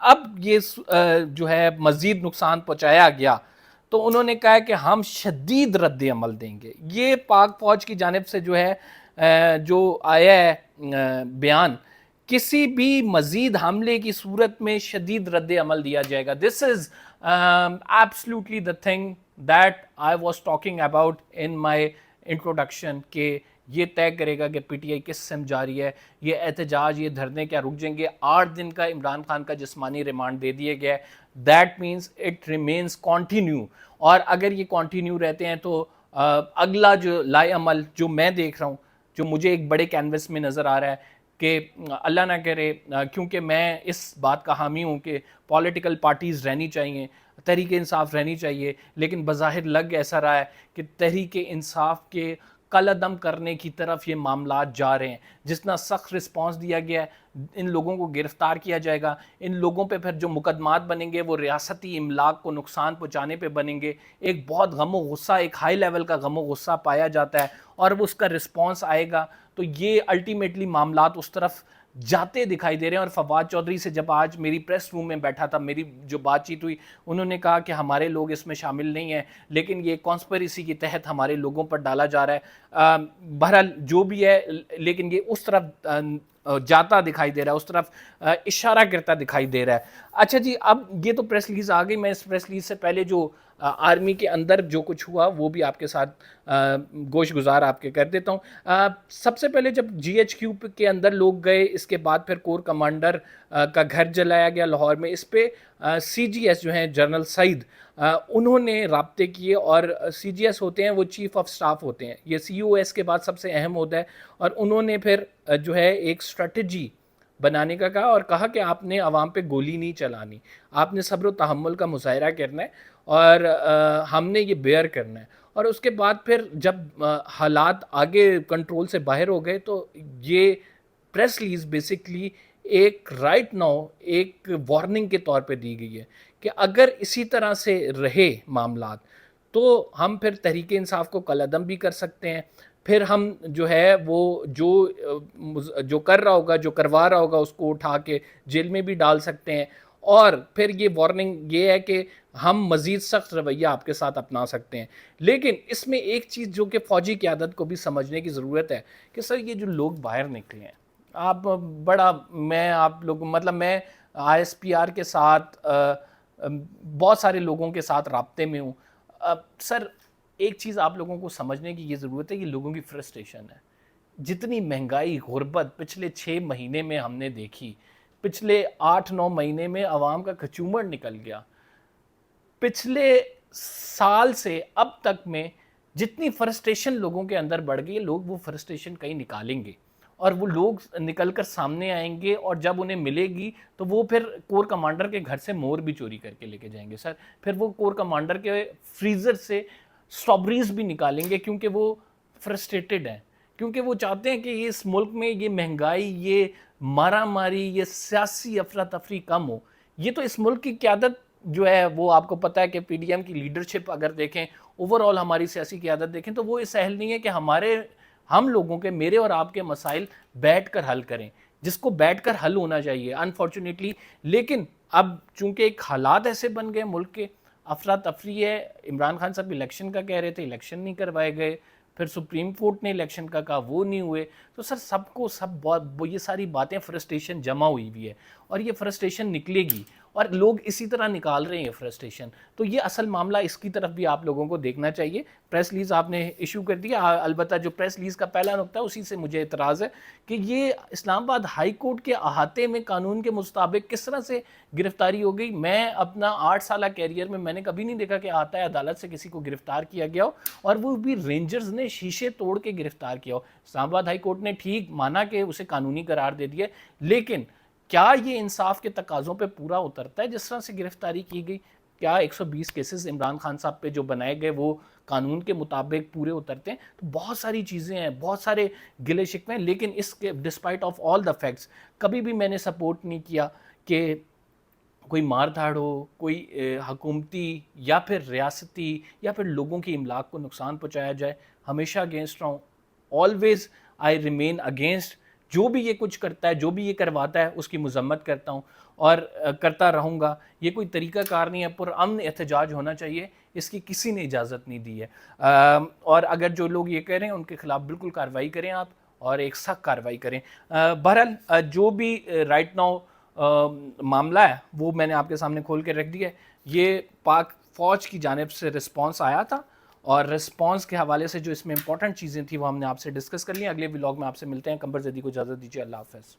اب یہ جو ہے مزید نقصان پہنچایا گیا تو انہوں نے کہا کہ ہم شدید رد عمل دیں گے. یہ پاک فوج کی جانب سے جو ہے جو آیا ہے بیان، کسی بھی مزید حملے کی صورت میں شدید رد عمل دیا جائے گا. This is absolutely the thing that I was talking about in my introduction, کہ یہ طے کرے گا کہ پی ٹی آئی کس سمت جا رہی ہے. یہ احتجاج، یہ دھرنے کیا رک جائیں گے؟ 8 دن کا عمران خان کا جسمانی ریمانڈ دے دیا گیا ہے. That means it remains continue. اور اگر یہ کنٹینیو رہتے ہیں تو اگلا جو لائے عمل جو میں دیکھ رہا ہوں، جو مجھے ایک بڑے کینوس میں نظر آ رہا ہے کہ اللہ نہ کرے، کیونکہ میں اس بات کا حامی ہوں کہ پولیٹیکل پارٹیز رہنی چاہیے، تحریک انصاف رہنی چاہیے، لیکن بظاہر لگ ایسا رہا ہے کہ تحریک انصاف کے قلعدم کرنے کی طرف یہ معاملات جا رہے ہیں. جتنا سخت رسپانس دیا گیا ہے، ان لوگوں کو گرفتار کیا جائے گا، ان لوگوں پہ پھر جو مقدمات بنیں گے وہ ریاستی املاک کو نقصان پہنچانے پہ بنیں گے. ایک بہت غم و غصہ، ایک ہائی لیول کا غم و غصہ پایا جاتا ہے، اور وہ اس کا رسپانس آئے گا تو یہ الٹیمیٹلی معاملات اس طرف جاتے دکھائی دے رہے ہیں. اور فواد چودھری سے جب آج میری پریس روم میں بیٹھا تھا، میری جو بات چیت ہوئی، انہوں نے کہا کہ ہمارے لوگ اس میں شامل نہیں ہیں، لیکن یہ کانسپریسی کے تحت ہمارے لوگوں پر ڈالا جا رہا ہے. بہرحال جو بھی ہے، لیکن یہ اس طرف جاتا دکھائی دے رہا ہے، اس طرف اشارہ کرتا دکھائی دے رہا ہے. اچھا جی، اب یہ تو پریس ریلیز آ گئی. میں اس پریس ریلیز سے پہلے جو آرمی کے اندر جو کچھ ہوا وہ بھی آپ کے ساتھ گوش گزار آپ کے کر دیتا ہوں. سب سے پہلے جب جی ایچ کیو کے اندر لوگ گئے، اس کے بعد پھر کور کمانڈر کا گھر جلایا گیا لاہور میں. اس پہ سی جی ایس جو ہیں جنرل سعید، انہوں نے رابطے کیے. اور سی جی ایس ہوتے ہیں وہ چیف آف سٹاف ہوتے ہیں، یہ سی او ایس کے بعد سب سے اہم ہوتا ہے. اور انہوں نے پھر جو ہے ایک اسٹریٹجی بنانے کا کہا، اور کہا کہ آپ نے عوام پہ گولی نہیں چلانی، آپ نے صبر و تحمل کا مظاہرہ کرنا ہے، اور ہم نے یہ بیئر کرنا ہے. اور اس کے بعد پھر جب حالات آگے کنٹرول سے باہر ہو گئے تو یہ پریس ریلیز بیسکلی ایک رائٹ ناؤ ایک وارننگ کے طور پہ دی گئی ہے کہ اگر اسی طرح سے رہے معاملات تو ہم پھر تحریک انصاف کو کالعدم بھی کر سکتے ہیں. پھر ہم جو ہے وہ جو کر رہا ہوگا، جو کروا رہا ہوگا، اس کو اٹھا کے جیل میں بھی ڈال سکتے ہیں. اور پھر یہ وارننگ یہ ہے کہ ہم مزید سخت رویہ آپ کے ساتھ اپنا سکتے ہیں. لیکن اس میں ایک چیز جو کہ فوجی قیادت کو بھی سمجھنے کی ضرورت ہے کہ سر یہ جو لوگ باہر نکلے ہیں، آپ بڑا میں آپ لوگ مطلب میں آئی ایس پی آر کے ساتھ بہت سارے لوگوں کے ساتھ رابطے میں ہوں. سر ایک چیز آپ لوگوں کو سمجھنے کی یہ ضرورت ہے کہ لوگوں کی فرسٹریشن ہے. جتنی مہنگائی، غربت پچھلے 6 مہینے میں ہم نے دیکھی، پچھلے 8-9 مہینے میں عوام کا کچومڑ نکل گیا. پچھلے سال سے اب تک میں جتنی فرسٹریشن لوگوں کے اندر بڑھ گئی ہے، لوگ وہ فرسٹریشن کہیں نکالیں گے، اور وہ لوگ نکل کر سامنے آئیں گے. اور جب انہیں ملے گی تو وہ پھر کور کمانڈر کے گھر سے مور بھی چوری کر کے لے کے جائیں گے. سر پھر وہ کور کمانڈر کے فریزر سے سٹرابریز بھی نکالیں گے، کیونکہ وہ فرسٹریٹڈ ہیں، کیونکہ وہ چاہتے ہیں کہ اس ملک میں یہ مہنگائی، یہ مارا ماری، یہ سیاسی افراتفری کم ہو. یہ تو اس ملک کی قیادت جو ہے وہ آپ کو پتہ ہے کہ پی ڈی ایم کی لیڈرشپ اگر دیکھیں، اوور آل ہماری سیاسی قیادت دیکھیں تو وہ اس اہل نہیں ہے کہ ہم لوگوں کے، میرے اور آپ کے مسائل بیٹھ کر حل کریں، جس کو بیٹھ کر حل ہونا چاہیے انفارچونیٹلی. لیکن اب چونکہ ایک حالات ایسے بن گئے، ملک کے افراتفری ہے. عمران خان صاحب الیکشن کا کہہ رہے تھے، الیکشن نہیں کروائے گئے. پھر سپریم کورٹ نے الیکشن کا کہا، وہ نہیں ہوئے. تو سر سب یہ ساری باتیں فرسٹریشن جمع ہوئی ہے، اور یہ فرسٹریشن نکلے گی، اور لوگ اسی طرح نکال رہے ہیں فرسٹریشن. تو یہ اصل معاملہ، اس کی طرف بھی آپ لوگوں کو دیکھنا چاہیے. پریس ریلیز آپ نے ایشو کر دیا. البتہ جو پریس ریلیز کا پہلا نقطہ ہے اسی سے مجھے اعتراض ہے کہ یہ اسلام آباد ہائی کورٹ کے احاطے میں قانون کے مطابق کس طرح سے گرفتاری ہو گئی. میں اپنا 8 سالہ کیریئر میں نے کبھی نہیں دیکھا کہ احاطہ عدالت سے کسی کو گرفتار کیا گیا ہو، اور وہ بھی رینجرز نے شیشے توڑ کے گرفتار کیا ہو. اسلام آباد ہائی کورٹ نے ٹھیک مانا کہ اسے قانونی قرار دے دیا، لیکن کیا یہ انصاف کے تقاضوں پہ پورا اترتا ہے جس طرح سے گرفتاری کی گئی؟ کیا 120 کیسز عمران خان صاحب پہ جو بنائے گئے وہ قانون کے مطابق پورے اترتے ہیں؟ تو بہت ساری چیزیں ہیں، بہت سارے گلے شکوے ہیں. لیکن اس کے despite of all the facts کبھی بھی میں نے سپورٹ نہیں کیا کہ کوئی مار دھاڑ ہو، کوئی حکومتی یا پھر ریاستی یا پھر لوگوں کی املاک کو نقصان پہنچایا جائے. ہمیشہ اگینسٹ رہا ہوں، آلویز آئی ریمین اگینسٹ. جو بھی یہ کچھ کرتا ہے، جو بھی یہ کرواتا ہے، اس کی مذمت کرتا ہوں. اور کرتا رہوں گا. یہ کوئی طریقہ کار نہیں ہے. پرامن احتجاج ہونا چاہیے, اس کی کسی نے اجازت نہیں دی ہے. اور اگر جو لوگ یہ کہہ رہے ہیں ان کے خلاف بالکل کارروائی کریں آپ, اور ایک سخت کارروائی کریں. بہرحال جو بھی رائٹ ناؤ معاملہ ہے وہ میں نے آپ کے سامنے کھول کے رکھ دیا ہے. یہ پاک فوج کی جانب سے رسپانس آیا تھا, اور رسپانس کے حوالے سے جو اس میں امپورٹنٹ چیزیں تھیں وہ ہم نے آپ سے ڈسکس کر لی. اگلے ولاگ میں آپ سے ملتے ہیں. قمر زیدی کو اجازت دیجیے. اللہ حافظ.